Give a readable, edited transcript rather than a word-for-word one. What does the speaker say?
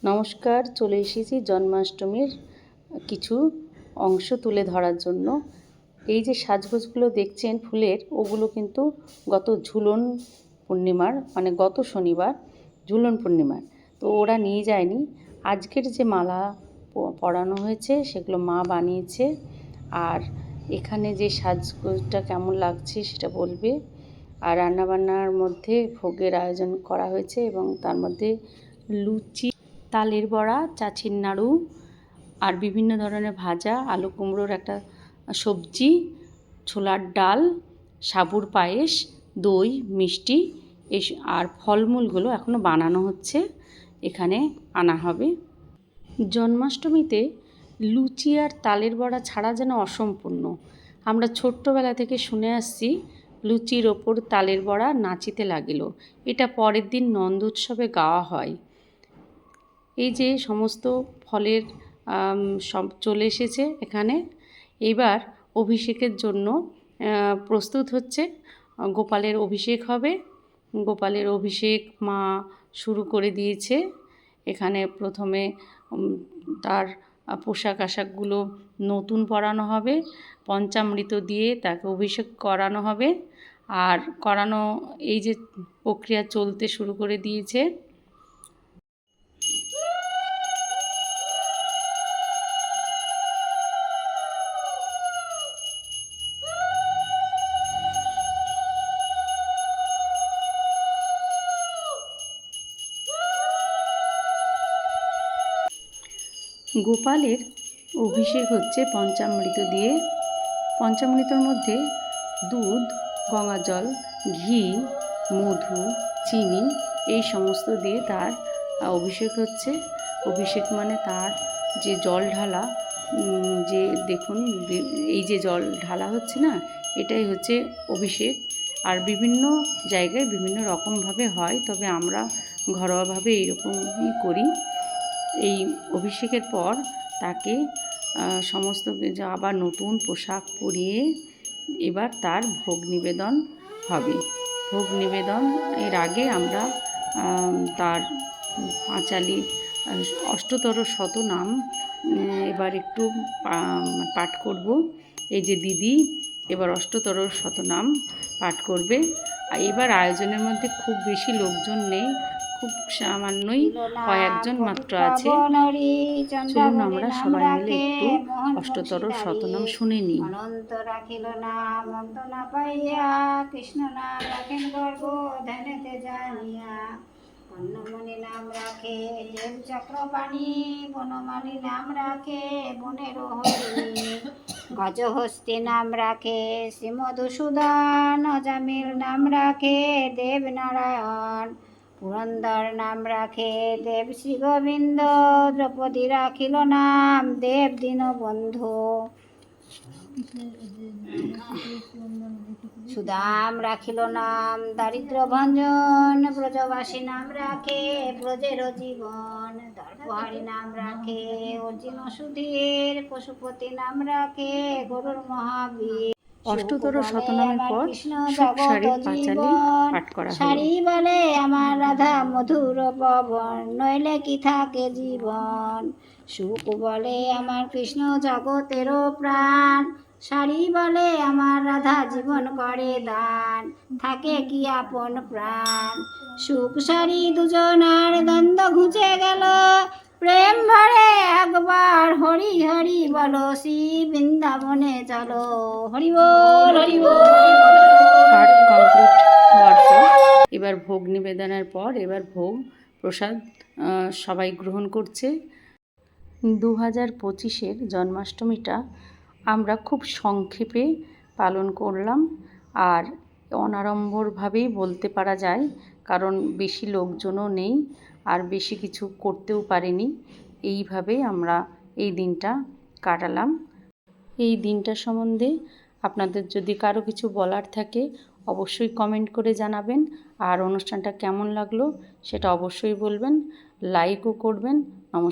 নমস্কার, চলে এসেছি জন্মাষ্টমীর কিছু অংশ তুলে ধরার জন্য। এই যে সাজগোজগুলো দেখছেন ফুলের, ওগুলো কিন্তু গত ঝুলন পূর্ণিমার মানে গত শনিবার ঝুলন পূর্ণিমার, তো ওরা নিয়ে যায়নি। আজকের যে মালা পরানো হয়েছে সেগুলো মা বানিয়েছে। আর এখানে যে সাজগোজটা কেমন লাগছে সেটা বলবে। আর রান্নাবান্নার মধ্যে ভোগের আয়োজন করা হয়েছে এবং তার মধ্যে লুচি, তালের বড়া, চাচির নাড়ু আর বিভিন্ন ধরনের ভাজা, আলু কুমড়োর একটা সবজি, ছোলার ডাল, সাবুর পায়েস, দই, মিষ্টি আর ফলমূলগুলো এখনও বানানো হচ্ছে, এখানে আনা হবে। জন্মাষ্টমীতে লুচি আর তালের বড়া ছাড়া যেন অসম্পূর্ণ। আমরা ছোট্টবেলা থেকে শুনে আসছি লুচির ওপর তালের বড়া নাচিতে লাগিল, এটা পরের দিন নন্দ উৎসবে গাওয়া হয়। এই যে সমস্ত ফলের সব চলে এসেছে এখানে। এবার অভিষেকের জন্য প্রস্তুত হচ্ছে। গোপালের অভিষেক হবে। গোপালের অভিষেক মা শুরু করে দিয়েছে। এখানে প্রথমে তার পোশাক আশাকগুলো নতুন পরানো হবে, পঞ্চামৃত দিয়ে তাকে অভিষেক করানো হবে। আর করানো এই যে প্রক্রিয়া চলতে শুরু করে দিয়েছে। গোপালের অভিষেক হচ্ছে পঞ্চামৃত দিয়ে। পঞ্চামৃতর মধ্যে দুধ, গঙ্গা জল, ঘি, মধু, চিনি এই সমস্ত দিয়ে তার অভিষেক হচ্ছে। অভিষেক মানে তার যে জল ঢালা, যে দেখুন এই যে জল ঢালা হচ্ছে না, এটাই হচ্ছে অভিষেক। আর বিভিন্ন জায়গায় বিভিন্ন রকমভাবে হয়, তবে আমরা ঘরোয়াভাবে এইরকমই করি। এই অভিষেকের পর তাকে সমস্ত আবার নতুন পোশাক পরিয়ে এবার তার ভোগ নিবেদন হবে। ভোগ নিবেদন এর আগে আমরা তার পাঁচালী অষ্টতর শতনাম এবার একটু পাঠ করব। এই যে দিদি এবার অষ্টতর শতনাম পাঠ করবে। এবার আয়োজনের মধ্যে খুব বেশি লোকজন নেই, খুব সামান্যই কয়েকজন মাত্র আছে। চলুন আমরা সবাই মিলে একটু অষ্টতর শতনাম শুনে নিই। অনন্ত রাখিল নাম অন্ত না পাইয়া, কৃষ্ণ নাম রাখেন গর্ব ধ্যানেতে জানিয়া। অন্নমণি নাম রাখে দেব চক্রপাণি, বনমালী নাম রাখে বনের হরি। গজহস্তি নাম রাখে শ্রীমধুসূদন, অজামিল নাম রাখে দেব নারায়ণ। পুরন্দর নাম রাখে দেব শ্রী গোবিন্দ, দ্রৌপদী রাখিল নাম দেব দীনবন্ধু। সুদাম রাখিল নাম দারিদ্র ভঞ্জন, ব্রজবাসী নাম রাখে ব্রজের জীবন। দর্পহারী নাম রাখে অর্জুন সুধীর, পশুপতি নাম রাখে গরুর মহাবীর। অষ্টতর শতনামের পর সব শাড়ির পাঁচালী পাঠ করা হলো। শাড়ি বলে আমার রাধা মধুর পবন, নইলে কি থাকে জীবন। সুখ বলে আমার কৃষ্ণ জগতেরও প্রাণ, শাড়ি বলে আমার রাধা জীবন করে দান, থাকে কি আপন প্রাণ। সুখ শাড়ি দুজনার দ্বন্দ্ব ঘুচে গেল, প্রেম ভরে একবার হরি হরি বলো, শ্রী বৃন্দাবনে চলো। হরি বল হরি বল। পাঠ কমপ্লিট হওয়ার পর এবার ভোগ নিবেদনের পর এবার ভোগ প্রসাদ সবাই গ্রহণ করছে। 2025-এর জন্মাষ্টমীটা আমরা খুব সংক্ষেপে পালন করলাম, আর অনাড়ম্বরভাবেই বলতে পারা যায়, কারণ বেশি লোকজনও নেই আর বেশি কিছু করতেও পারিনি। এইভাবেই আমরা এই দিনটা কাটালাম। এই দিনটা সম্বন্ধে আপনাদের যদি কারো কিছু বলার থাকে অবশ্যই কমেন্ট করে জানাবেন। আর অনুষ্ঠানটা কেমন লাগলো সেটা অবশ্যই বলবেন, লাইকও করবেন। নমস্কার।